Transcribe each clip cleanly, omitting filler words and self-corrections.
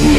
Hello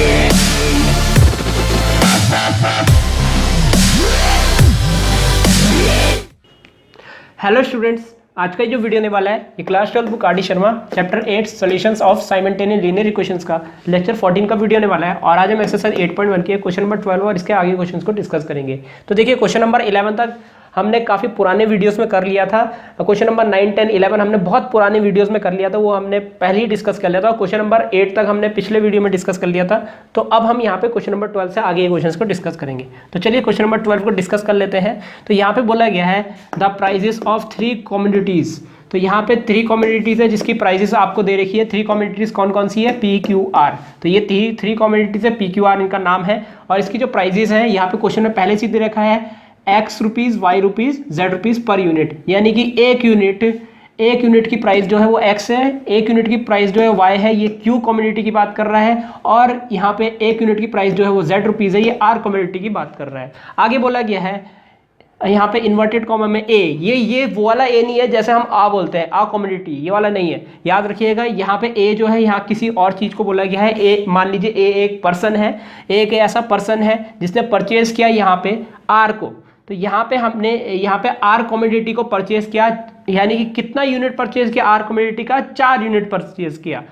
students, आज का जो वीडियो होने वाला है ये class 12 book R D Sharma chapter 8 solutions of simultaneous linear equations का लेक्चर 14 का वीडियो होने वाला है। और आज हम एक्सरसाइज 8.1 के क्वेश्चन नंबर 12 और इसके आगे क्वेश्चंस को डिस्कस करेंगे। तो देखिए, क्वेश्चन नंबर 11 तक हमने काफ़ी पुराने वीडियोस में कर लिया था। क्वेश्चन नंबर 9, 10, 11 हमने बहुत पुराने वीडियोस में कर लिया था, वो हमने पहले ही डिस्कस कर लिया था। क्वेश्चन नंबर 8 तक हमने पिछले वीडियो में डिस्कस कर लिया था। तो अब हम यहाँ पे क्वेश्चन नंबर 12 से आगे क्वेश्चंस को डिस्कस करेंगे। तो चलिए क्वेश्चन नंबर 12 को डिस्कस कर लेते हैं। तो यहाँ पे बोला गया है द प्राइजेस ऑफ 3 कमोडिटीज़। तो यहाँ पे 3 कमोडिटीज़ है जिसकी प्राइसेस आपको दे रखी है। 3 कमोडिटीज़ कौन कौन सी है? P Q R. तो ये 3 कमोडिटीज़ है, पी क्यू आर इनका नाम है। और इसकी जो प्राइजेस है यहाँ पे क्वेश्चन में पहले से दे रखा है X rupees, Y rupees, Z rupees per unit. यानी कि एक यूनिट की प्राइस जो है वो एक्स है, एक यूनिट की प्राइस जो है वाई है। ये क्यू कम्युनिटी की बात कर रहा है। और यहाँ पे एक यूनिट की प्राइस जो है वो जेड रुपीज़ है, ये आर कम्युनिटी की बात कर रहा है। आगे बोला गया है यहाँ पे इन्वर्टेड कॉमा में ए, ये वो वाला ए नहीं है जैसे हम आ बोलते हैं, आ कम्युनिटी, ये वाला नहीं है, याद रखिएगा। यहाँ पे ए जो है यहाँ किसी और चीज़ को बोला गया है। ए मान लीजिए ए एक पर्सन है, एक ऐसा पर्सन है जिसने परचेज किया यहाँ पे आर को। तो यहाँ पे हमने यहाँ पे आर कमोडिटी को परचेज किया, यानी कि कितना यूनिट परचेज किया? आर कमोडिटी का 4 यूनिट परचेज किया,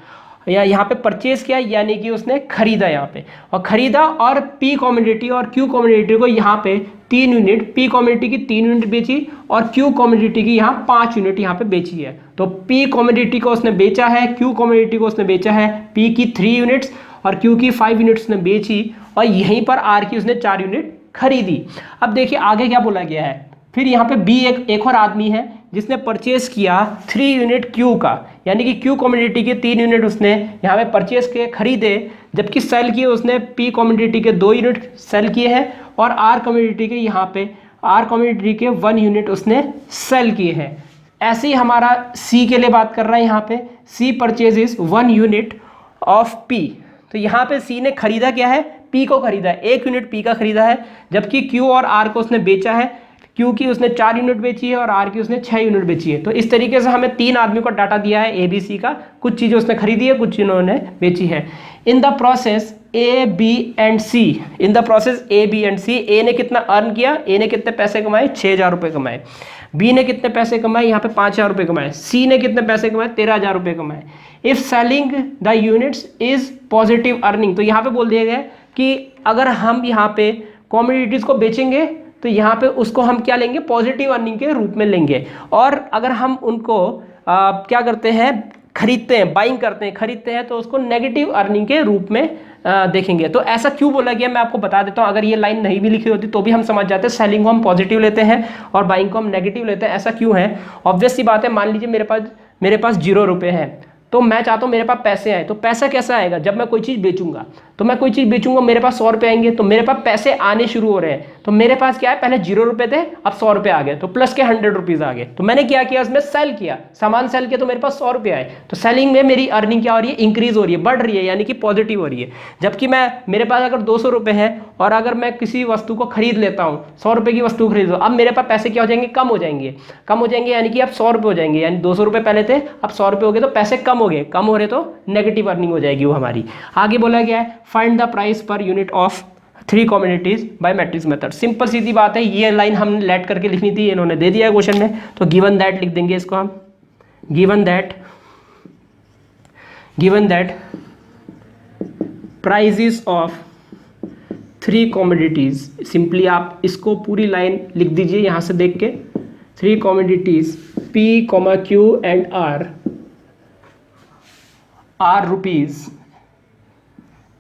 या यहाँ पे परचेज किया यानी कि उसने खरीदा यहाँ पे, और खरीदा। और पी कमोडिटी और क्यू कमोडिटी को यहाँ पे 3 यूनिट, पी कमोडिटी की 3 यूनिट बेची और क्यू कमोडिटी की यहाँ 5 यूनिट यहाँ पे बेची है। तो पी कमोडिटी को उसने बेचा है, क्यू कमोडिटी को उसने बेचा है, पी की 3 यूनिट्स और क्यू की 5 यूनिट्स ने बेची, और यहीं पर आर की उसने 4 यूनिट खरीदी। अब देखिए आगे क्या बोला गया है। फिर यहाँ पे बी एक और आदमी है जिसने परचेज किया 3 यूनिट क्यू का, यानी कि क्यू कमोडिटी के 3 यूनिट उसने यहाँ पे परचेज किए, खरीदे, जबकि सेल किए उसने पी कमोडिटी के 2 यूनिट सेल किए हैं, और आर कमोडिटी के यहाँ पे आर कमोडिटी के 1 यूनिट उसने सेल किए हैं। ऐसे ही हमारा सी के लिए बात कर रहा है। यहाँ पे सी परचेजेस 1 यूनिट ऑफ पी। तो यहाँ पे सी ने खरीदा क्या है? पी को खरीदा है, 1 यूनिट पी का खरीदा है, जबकि क्यू और आर को उसने बेचा है। क्यू की उसने 4 यूनिट बेची है और आर की उसने 6 यूनिट बेची है। तो इस तरीके से हमें 3 आदमी को डाटा दिया है ए बी सी का। कुछ चीज़ें उसने खरीदी है, कुछ इन्होंने बेची है। In the process A B and C, in the process A B and C, A ने कितना अर्न किया? ए ने कितने पैसे कमाए? 6,000 रुपये कमाए। बी ने कितने पैसे कमाए? यहाँ पे 5,000 रुपये कमाए। सी ने कितने पैसे कमाए? 13,000 रुपये कमाए। If selling the units is positive earning, तो यहाँ पे बोल दिया गया कि अगर हम यहाँ पे कमोडिटीज़ को बेचेंगे तो यहाँ पे उसको हम क्या लेंगे? पॉजिटिव अर्निंग के रूप में लेंगे। और अगर हम उनको क्या करते हैं? खरीदते हैं, बाइंग करते हैं, खरीदते हैं, तो उसको नेगेटिव अर्निंग के रूप में देखेंगे। तो ऐसा क्यों बोला गया मैं आपको बता देता हूँ। अगर ये लाइन नहीं भी लिखी होती तो भी हम समझ जाते हैं। सेलिंग को हम पॉजिटिव लेते हैं और बाइंग को हम नेगेटिव लेते हैं। ऐसा क्यों है? ऑब्वियस सी बात है। मान लीजिए मेरे पास 0 रुपये है, तो मैं चाहता हूँ मेरे पास पैसे आए। तो पैसा कैसा आएगा? जब मैं कोई चीज़ बेचूंगा, तो मैं कोई चीज़ बेचूंगा, मेरे पास 100 रुपये आएंगे, तो मेरे पास पैसे आने शुरू हो रहे हैं। तो मेरे पास क्या है? पहले 0 रुपये थे, अब 100 रुपये आ गए, तो प्लस के 100 रुपीज़ आ गए। तो मैंने क्या किया? उसमें सेल किया, सामान सेल किया, तो मेरे पास 100 रुपये आए। तो सेलिंग में मेरी अर्निंग क्या हो रही है? इंक्रीज हो रही है, बढ़ रही है, यानी कि पॉजिटिव हो रही है। जबकि मेरे पास अगर 200 रुपये है और अगर मैं किसी वस्तु को खरीद लेता हूँ, 100 रुपये की वस्तु खरीद लो, अब मेरे पास पैसे क्या हो जाएंगे? कम हो जाएंगे, यानी कि अब 100 रुपये हो जाएंगे। यानी 200 रुपये पहले थे, अब 100 रुपये हो गए, तो पैसे कम हो गए, कम हो रहे तो नेगेटिव अर्निंग हो जाएगी वो हमारी। आगे बोला गया है find the price per unit of 3 commodities by matrix method. Simple सीधी बात है, ये लाइन हमने लेट करके लिखनी थी, इन्होंने दे दिया है क्वेश्चन में। तो गिवन दैट लिख देंगे इसको हम, given that prices of 3 commodities. Simply आप इसको पूरी लाइन लिख दीजिए यहाँ से देख के। 3 commodities P comma Q and R rupees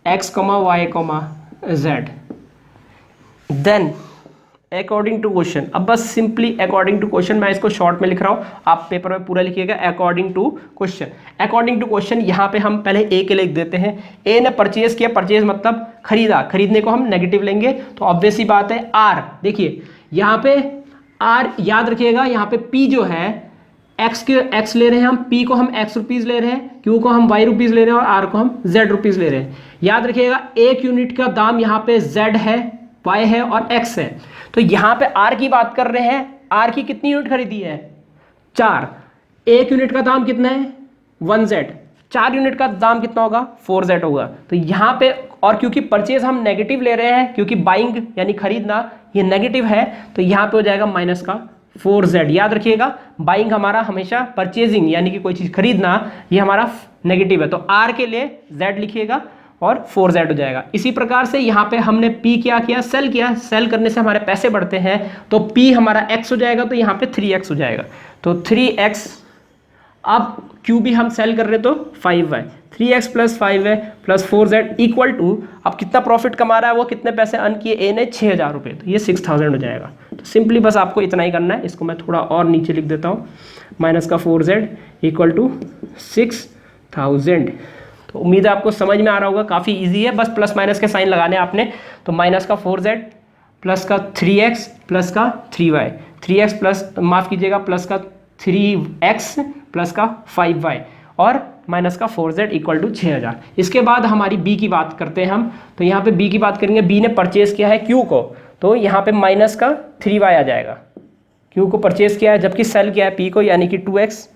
X comma Y comma Z. Then according to question, अब बस सिंपली अकॉर्डिंग टू क्वेश्चन, मैं इसको शॉर्ट में लिख रहा हूँ, आप पेपर में पूरा लिखिएगा। अकॉर्डिंग टू क्वेश्चन यहाँ पे हम पहले ए के लिख देते हैं। ए ने परचेज किया, परचेज मतलब खरीदा, खरीदने को हम नेगेटिव लेंगे। तो ऑब्वियस सी बात है आर, देखिए यहाँ पे आर याद रखिएगा, यहाँ पे पी जो है एक्स ले रहे हैं हम, पी को हम एक्स रुपीज़ ले रहे हैं, क्यू को हम वाई रुपीज़ ले रहे हैं और आर को हम जेड रुपीज़ ले रहे हैं। याद रखिएगा 1 यूनिट का दाम यहाँ पे जेड है, वाई है और एक्स है। तो यहाँ पे आर की बात कर रहे हैं, आर की कितनी यूनिट खरीदी है? 4। 1 यूनिट का दाम कितना है? 1 जेड, 4 यूनिट का दाम कितना होगा 4z होगा। तो यहाँ पे और क्योंकि परचेज हम नेगेटिव ले रहे हैं, क्योंकि बाइंग यानी खरीदना ये नेगेटिव है, तो यहाँ पे हो जाएगा माइनस का 4z। याद रखिएगा बाइंग हमारा हमेशा परचेजिंग यानी कि कोई चीज़ खरीदना ये हमारा नेगेटिव है, तो r के लिए z लिखिएगा और 4z हो जाएगा। इसी प्रकार से यहाँ पे हमने p क्या किया, सेल किया, सेल करने से हमारे पैसे बढ़ते हैं, तो p हमारा x हो जाएगा, तो यहाँ पे 3x हो जाएगा। तो 3x, अब q भी हम सेल कर रहे तो 5y, 3x plus 5y plus 4z equal to, अब कितना प्रॉफिट कमा रहा है वो, कितने पैसे अर्न किए a ने, 6000 रुपये, तो ये 6000 हो जाएगा। तो सिंपली बस आपको इतना ही करना है। इसको मैं थोड़ा और नीचे लिख देता हूँ, माइनस का 4z इक्वल टू 6000। तो उम्मीद है आपको समझ में आ रहा होगा, काफ़ी इजी है, बस प्लस माइनस के साइन लगाने आपने। तो माइनस का 4z प्लस का 3x प्लस का 3y, 3x प्लस माफ़ कीजिएगा प्लस का 3x प्लस का 5y और माइनस का 4z इक्वल टू 6000। इसके बाद हमारी b की बात करते हैं हम। तो यहाँ पे b की बात करेंगे, b ने परचेज किया है q को, तो यहाँ पे माइनस का 3y आ जाएगा। q को परचेज किया है जबकि सेल किया है p को, यानी कि 2x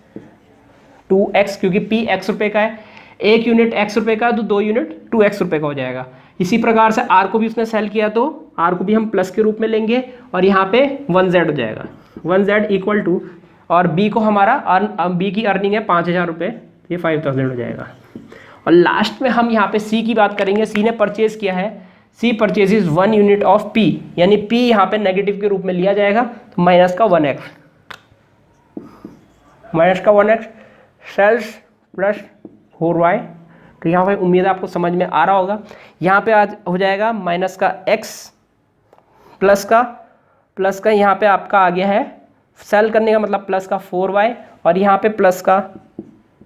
क्योंकि p x रुपये का है, 1 यूनिट x रुपये का, तो 2 यूनिट 2x रुपये का हो जाएगा। इसी प्रकार से r को भी उसने सेल किया, तो r को भी हम प्लस के रूप में लेंगे और यहाँ पे 1z हो जाएगा, 1z इक्वल टू, और b को हमारा b की अर्निंग है 5000 रुपये, ये 5000 हो जाएगा। और लास्ट में हम यहाँ पे c की बात करेंगे। c ने परचेज किया है, c purchases 1 unit of p, यानी p यहाँ पे नेगेटिव के रूप में लिया जाएगा, तो माइनस का 1x सेल्स प्लस 4y। तो यहाँ पे उम्मीद है आपको समझ में आ रहा होगा। यहाँ पे आज हो जाएगा माइनस का x प्लस का यहाँ पे आपका आ गया है, सेल करने का मतलब प्लस का 4y और यहाँ पे प्लस का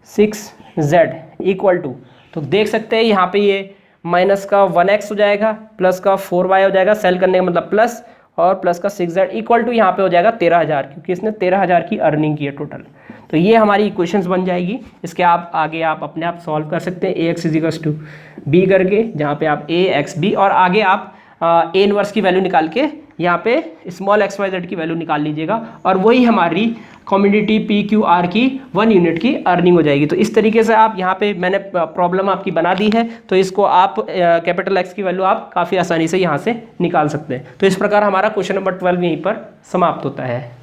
6z इक्वल टू, तो देख सकते हैं यहाँ पे ये माइनस का 1x हो जाएगा प्लस का 4y हो जाएगा, सेल करने का मतलब प्लस, और प्लस का 6z इक्वल टू यहाँ पे हो जाएगा 13000, क्योंकि इसने 13000 की अर्निंग की है टोटल। तो ये हमारी इक्वेशंस बन जाएगी। इसके आप आगे आप अपने आप सॉल्व कर सकते हैं, ax इजिकल्स टू b करके, जहाँ पे आप a x b और आगे आप a इनवर्स की वैल्यू निकाल के यहाँ पे स्मॉल xyz की वैल्यू निकाल लीजिएगा, और वही हमारी कम्युनिटी PQR की 1 यूनिट की अर्निंग हो जाएगी। तो इस तरीके से आप यहाँ पे मैंने प्रॉब्लम आपकी बना दी है, तो इसको आप कैपिटल X की वैल्यू आप काफ़ी आसानी से यहाँ से निकाल सकते हैं। तो इस प्रकार हमारा क्वेश्चन नंबर 12 यहीं पर समाप्त होता है।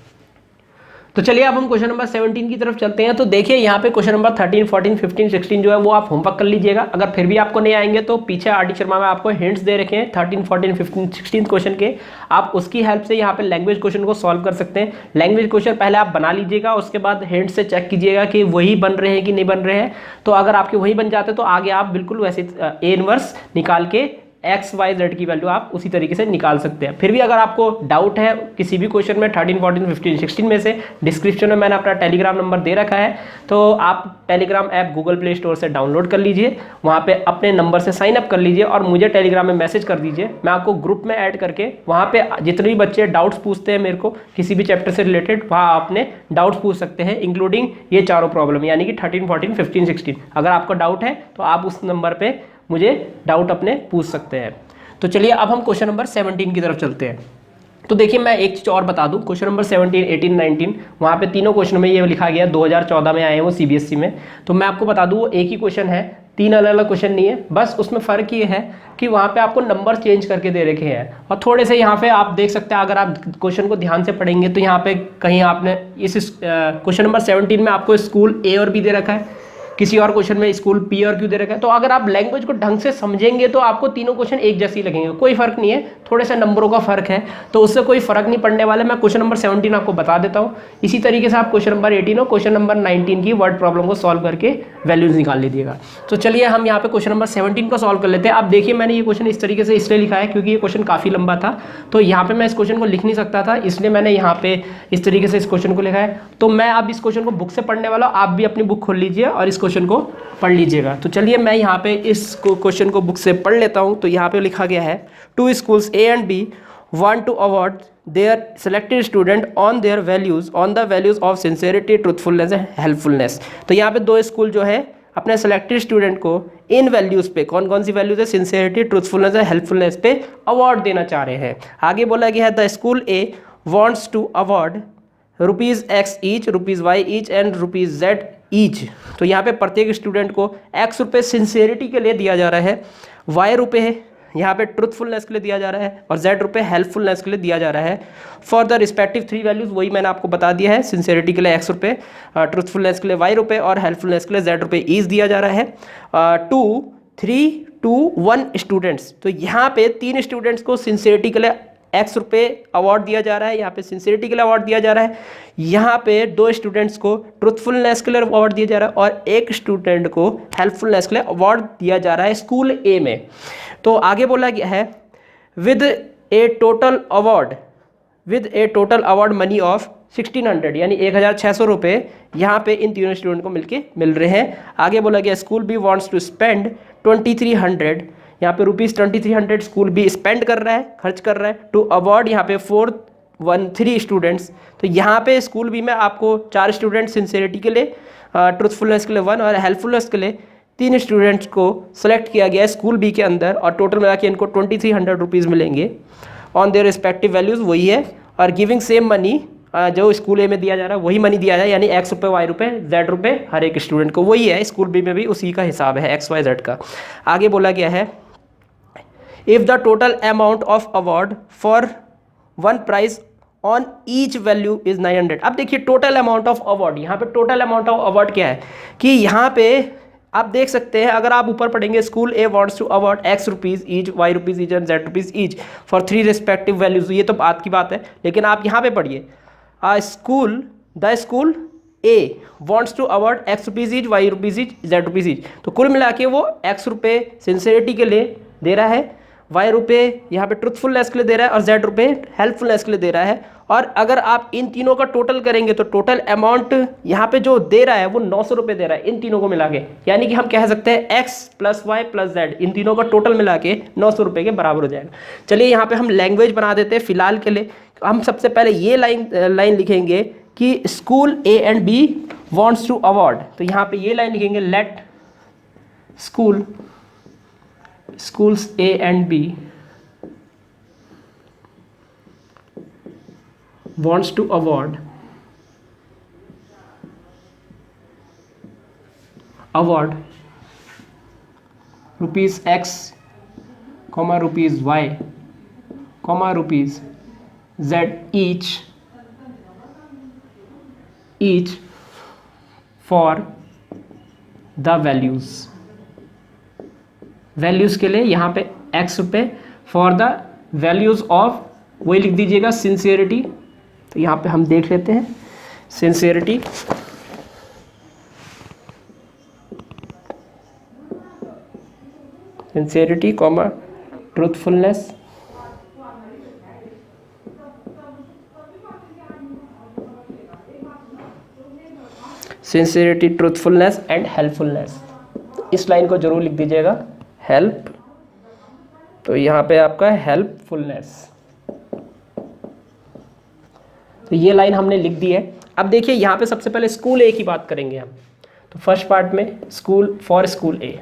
तो चलिए अब हम क्वेश्चन नंबर 17 की तरफ चलते हैं। तो देखिए यहाँ पे क्वेश्चन नंबर 13, 14, 15, 16 जो है वो आप होमवर्क कर लीजिएगा। अगर फिर भी आपको नहीं आएंगे तो पीछे RD शर्मा में आपको हिंट्स दे रखे हैं 13, 14, 15, 16 क्वेश्चन के, आप उसकी हेल्प से यहाँ पे लैंग्वेज क्वेश्चन को सॉल्व कर सकते हैं। लैंग्वेज क्वेश्चन पहले आप बना लीजिएगा, उसके बाद हिंट से चेक कीजिएगा कि वही बन रहे हैं कि नहीं बन रहे हैं। तो अगर आपके वही बन जाते तो आगे आप बिल्कुल वैसे ए इनवर्स निकाल के एक्स वाई जेड की वैल्यू आप उसी तरीके से निकाल सकते हैं। फिर भी अगर आपको डाउट है किसी भी क्वेश्चन में 13, 14, 15, 16 में से, डिस्क्रिप्शन में मैंने अपना टेलीग्राम नंबर दे रखा है, तो आप Telegram app Google play store से डाउनलोड कर लीजिए, वहाँ पे अपने नंबर से साइन अप कर लीजिए और मुझे टेलीग्राम में मैसेज कर दीजिए। मैं आपको ग्रुप में ऐड करके वहाँ पे जितने भी बच्चे डाउट्स पूछते हैं मेरे को किसी भी चैप्टर से रिलेटेड, वहाँ आपने डाउट्स पूछ सकते हैं, इंक्लूडिंग ये चारों प्रॉब्लम यानी कि 13, 14, 15, 16। अगर आपको डाउट है तो आप उस नंबर पर मुझे डाउट अपने पूछ सकते हैं। तो चलिए अब हम क्वेश्चन नंबर 17 की तरफ चलते हैं। तो देखिए मैं एक चीज़ और बता दूं, क्वेश्चन नंबर 17, 18, 19 वहाँ पे तीनों क्वेश्चन में ये लिखा गया 2014 में आए हैं वो CBSE में। तो मैं आपको बता दूं वो एक ही क्वेश्चन है, तीन अलग अलग क्वेश्चन नहीं है, बस उसमें फ़र्क ये है कि वहाँ पे आपको नंबर चेंज करके दे रखे हैं और थोड़े से यहाँ पे आप देख सकते हैं, अगर आप क्वेश्चन को ध्यान से पढ़ेंगे तो यहाँ पे कहीं आपने इस क्वेश्चन नंबर 17 में आपको स्कूल A और B दे रखा है, किसी और क्वेश्चन में स्कूल P और Q दे रखा है। तो अगर आप लैंग्वेज को ढंग से समझेंगे तो आपको तीनों क्वेश्चन एक जैसे ही लगेंगे, कोई फर्क नहीं है, थोड़े से नंबरों का फर्क है, तो उससे कोई फर्क नहीं पड़ने वाला। मैं क्वेश्चन नंबर 17 आपको बता देता हूँ, इसी तरीके से आप क्वेश्चन नंबर 18 और क्वेश्चन नंबर 19 की वर्ड प्रॉब्लम को सॉल्व करके वैल्यूज निकाल लीजिएगा। तो चलिए हम यहाँ पे क्वेश्चन नंबर 17 को सॉल्व कर लेते हैं। अब देखिए मैंने ये क्वेश्चन इस तरीके से इसलिए लिखा है क्योंकि ये क्वेश्चन काफ़ी लंबा था, तो यहाँ पे मैं इस क्वेश्चन को लिख नहीं सकता था, इसलिए मैंने यहाँ पे इस तरीके से इस क्वेश्चन को लिखा है। तो मैं अब इस क्वेश्चन को बुक से पढ़ने वाला हूँ, आप भी अपनी बुक खोल लीजिए और इस क्वेश्चन को पढ़ लीजिएगा। तो चलिए मैं यहाँ पे इस क्वेश्चन को बुक से पढ़ लेता हूँ। तो यहाँ पे लिखा गया है, 2 schools A and B want to award their selected student on their values, on the values of sincerity, truthfulness and helpfulness। तो यहाँ पे 2 स्कूल जो है अपने सेलेक्टेड स्टूडेंट को इन वैल्यूज़ पे, कौन कौन सी वैल्यूज़ है, सिंसियरिटी, ट्रूथफुलनेस और हेल्पफुलनेस पे अवार्ड देना चाह रहे हैं। आगे बोला गया है the school A wants to award ₹X each, ₹Y each and ₹Z each, तो यहाँ पे प्रत्येक स्टूडेंट को x रुपये सिंसेरिटी के लिए दिया जा रहा है, y रुपये है यहाँ पे ट्रुथफुलनेस के लिए दिया जा रहा है, और z रुपये हेल्पफुलनेस के लिए दिया जा रहा है फॉर द रिस्पेक्टिव 3 वैल्यूज। वही मैंने आपको बता दिया है, सिंसेरिटी के लिए x रुपये, ट्रुथफुलनेस के लिए y रुपये और हेल्पफुलनेस के लिए z रुपये ईच दिया जा रहा है। 2 3 2 1 स्टूडेंट्स, तो यहाँ पे 3 स्टूडेंट्स को सिंसेरिटी के लिए x रुपये अवार्ड दिया जा रहा है, यहाँ पे सिंसेरिटी के लिए अवार्ड दिया जा रहा है। यहाँ पे 2 स्टूडेंट्स को ट्रुथफुलनेस के लिए अवार्ड दिया जा रहा है और 1 स्टूडेंट को हेल्पफुलनेस के लिए अवार्ड दिया जा रहा है स्कूल ए में। तो आगे बोला गया है with A total award money of 1600 यानी 1600 रुपये यहाँ पे इन तीनों स्टूडेंट को मिल रहे हैं। आगे बोला गया school B wants to spend 2300, यहाँ पे ₹2300 स्कूल भी स्पेंड कर रहा है, खर्च कर रहा है, टू अवार्ड यहाँ पे 413 स्टूडेंट्स। तो यहाँ पे स्कूल भी में आपको 4 स्टूडेंट सिंसेरिटी के लिए, ट्रुथफुलनेस के लिए 1 और हेल्पफुलनेस के लिए 3 स्टूडेंट्स को सेलेक्ट किया गया है स्कूल बी के अंदर, और टोटल मिला के इनको 2300 रुपीज़ मिलेंगे ऑन देयर रिस्पेक्टिव वैल्यूज़, वही है। और गिविंग सेम मनी, जो स्कूल ए में दिया जा रहा है वही मनी दिया जाए, यानी x रुपये y रुपये z रुपये हर एक स्टूडेंट को, वही है स्कूल बी में भी उसी का हिसाब है x y z का। आगे बोला गया है if the total amount of award for 1 prize on each value is 900। अब देखिए टोटल अमाउंट ऑफ अवार्ड, यहाँ पे टोटल अमाउंट ऑफ अवार्ड क्या है कि यहाँ पे आप देख सकते हैं, अगर आप ऊपर पढ़ेंगे school A wants to award x rupees each, y rupees each and z rupees each for 3 respective values, ये तो बात की बात है। लेकिन आप यहाँ पे पढ़िए the school A wants to award x rupees each, y rupees each, z rupees each, तो कुल मिला के वो x रुपये सिंसेरिटी के लिए दे रहा है, y रुपये यहाँ पे ट्रुथफुलनेस के लिए दे रहा है और z रुपये हेल्पफुलनेस के लिए दे रहा है। और अगर आप इन तीनों का टोटल करेंगे तो टोटल अमाउंट यहाँ पे जो दे रहा है वो 900 रुपये दे रहा है इन तीनों को मिला के, यानी कि हम कह सकते हैं x plus y plus z इन तीनों का टोटल मिला के 900 रुपये के बराबर हो जाएगा। चलिए यहाँ पे हम लैंग्वेज बना देते हैं फिलहाल के लिए। हम सबसे पहले ये लाइन लिखेंगे कि school A and B wants to award, तो यहाँ पे ये लाइन लिखेंगे let schools A and B wants to award rupees X, rupees Y, rupees Z each for the values के लिए यहाँ पे x रुपये फॉर द वैल्यूज़ ऑफ, वही लिख दीजिएगा सिंसियरिटी। तो यहाँ पे हम देख लेते हैं sincerity, comma truthfulness, sincerity, truthfulness and helpfulness. इस लाइन को जरूर लिख दीजिएगा हेल्प, तो यहाँ पे आपका हेल्पफुलनेस, तो ये लाइन हमने लिख दी है। अब देखिए यहाँ पे सबसे पहले स्कूल ए की बात करेंगे हम, तो फर्स्ट पार्ट में स्कूल फॉर स्कूल ए,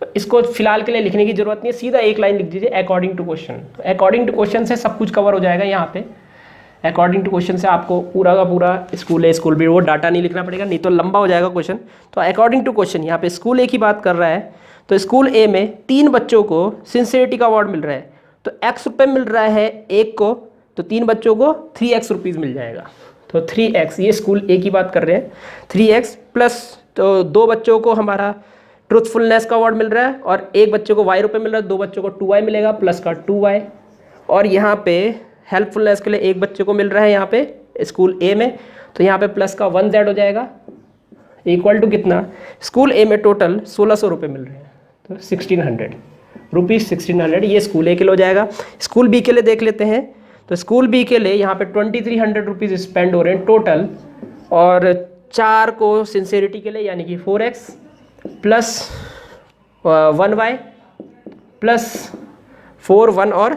तो इसको फिलहाल के लिए लिखने की जरूरत नहीं है, सीधा एक लाइन लिख दीजिए अकॉर्डिंग टू क्वेश्चन। तो अकॉर्डिंग टू क्वेश्चन से सब कुछ कवर हो जाएगा। यहाँ पे अकॉर्डिंग टू क्वेश्चन से आपको पूरा का पूरा स्कूल ए स्कूल बी वो डाटा नहीं लिखना पड़ेगा, नहीं तो लंबा हो जाएगा क्वेश्चन। तो अकॉर्डिंग टू क्वेश्चन यहाँ पे स्कूल ए की बात कर रहा है, तो स्कूल ए में 3 बच्चों को सिंसियरिटी का अवार्ड मिल रहा है, तो x रुपये मिल रहा है एक को, तो 3 बच्चों को 3x रुपीज़ मिल जाएगा। तो 3x, ये स्कूल ए की बात कर रहे हैं, 3x प्लस, तो 2 बच्चों को हमारा ट्रूथफुलनेस का अवार्ड मिल रहा है और 1 बच्चे को y रुपये मिल रहा है, 2 बच्चों को 2y मिलेगा प्लस का 2y, और यहाँ पे हेल्पफुलनेस के लिए 1 बच्चे को मिल रहा है यहाँ पे स्कूल ए में, तो यहाँ पे प्लस का 1z हो जाएगा इक्वल टू कितना, स्कूल ए में टोटल 1600 रुपये मिल रहे हैं, तो 1600 ये स्कूल ए के लिए हो जाएगा। स्कूल बी के लिए देख लेते हैं, तो स्कूल बी के लिए यहाँ पे 2300 रुपीज़ स्पेंड हो रहे हैं टोटल, और 4 को सिंसियरिटी के लिए यानी कि 4x प्लस 1y प्लस 4 1 और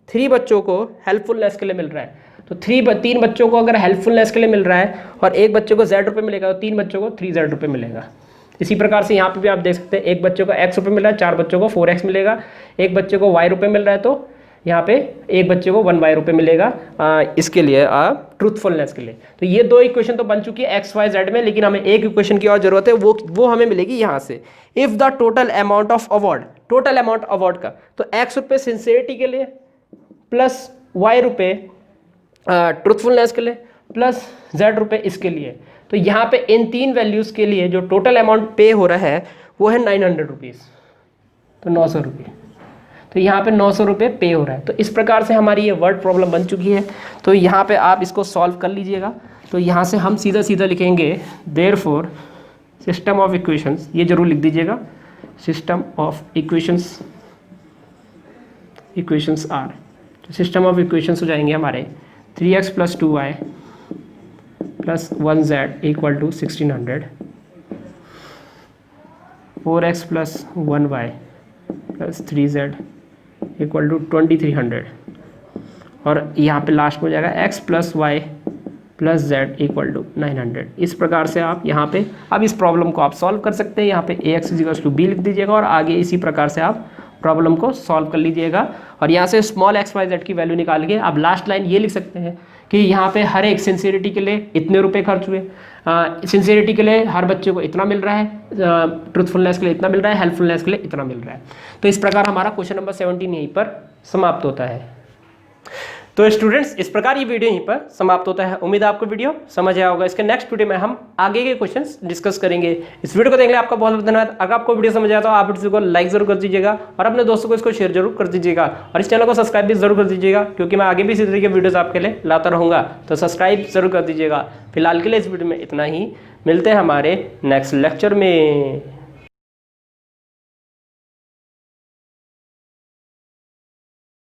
3 बच्चों को हेल्पफुलनेस के लिए मिल रहा है। तो 3 बच्चों को अगर हेल्पफुलनेस के लिए मिल रहा है और 1 बच्चे को z रुपये मिलेगा, तो 3 बच्चों को 3z रुपये मिलेगा। इसी प्रकार से यहाँ पे भी आप देख सकते हैं 1 बच्चे को x रुपये मिल रहा है, 4 बच्चों को 4x मिलेगा, 1 बच्चे को y रुपये मिल रहा है, तो यहाँ पे एक बच्चे को 1 बाय रुपये मिलेगा इसके लिए ट्रूथफुलनेस के लिए। तो ये 2 इक्वेशन तो बन चुकी है XYZ में, लेकिन हमें एक इक्वेशन की और जरूरत है, वो हमें मिलेगी यहाँ से। If the total amount of award, total amount award का, तो X रुपये सिंसियरिटी के लिए प्लस Y रुपये ट्रूथफुलनेस के लिए प्लस Z रुपये इसके लिए। तो यहाँ पे इन 3 वैल्यूज़ के लिए जो टोटल अमाउंट पे हो रहा है वो है 900 रुपीज़, तो 900 रुपये। तो यहाँ पे 900 रुपये पे हो रहा है। तो इस प्रकार से हमारी ये वर्ड प्रॉब्लम बन चुकी है। तो यहाँ पे आप इसको सॉल्व कर लीजिएगा। तो यहाँ से हम सीधा सीधा लिखेंगे देयरफॉर सिस्टम ऑफ इक्वेशंस, ये जरूर लिख दीजिएगा, system of equations are, system of equations हो जाएंगे हमारे 3x + 2y + 1z = 1600, 4x + 1y + 3z = 2300, और यहाँ पे लास्ट में हो जाएगा x + y + z = 900। इस प्रकार से आप यहाँ पे अब इस प्रॉब्लम को आप सॉल्व कर सकते हैं। यहाँ पे ax = b लिख दीजिएगा और आगे इसी प्रकार से आप प्रॉब्लम को सॉल्व कर लीजिएगा। और यहाँ से स्मॉल XYZ की वैल्यू निकाल के आप लास्ट लाइन ये लिख सकते हैं कि यहाँ पे हर एक सिंसियरिटी के लिए इतने रुपए खर्च हुए, सिंसियरिटी के लिए हर बच्चे को इतना मिल रहा है, ट्रूथफुलनेस के लिए इतना मिल रहा है, हेल्पफुलनेस के लिए इतना मिल रहा है। तो इस प्रकार हमारा क्वेश्चन नंबर 17 यहीं पर समाप्त होता है। तो स्टूडेंट्स, इस प्रकार ये वीडियो यहीं पर समाप्त होता है। उम्मीद है आपको वीडियो समझ आया होगा। इसके नेक्स्ट वीडियो में हम आगे के क्वेश्चंस डिस्कस करेंगे। इस वीडियो को देखने के लिए आपका बहुत बहुत धन्यवाद। अगर आपको वीडियो समझ आया तो आप वीडियो को लाइक जरूर कर दीजिएगा और अपने दोस्तों को इसको शेयर जरूर कर दीजिएगा, और इस चैनल को सब्सक्राइब भी जरूर कर दीजिएगा, क्योंकि मैं आगे भी इसी तरीके के वीडियोस आपके लिए लाता रहूँगा। तो सब्सक्राइब जरूर कर दीजिएगा। फिलहाल के लिए इस वीडियो में इतना ही, मिलते हैं हमारे नेक्स्ट लेक्चर में।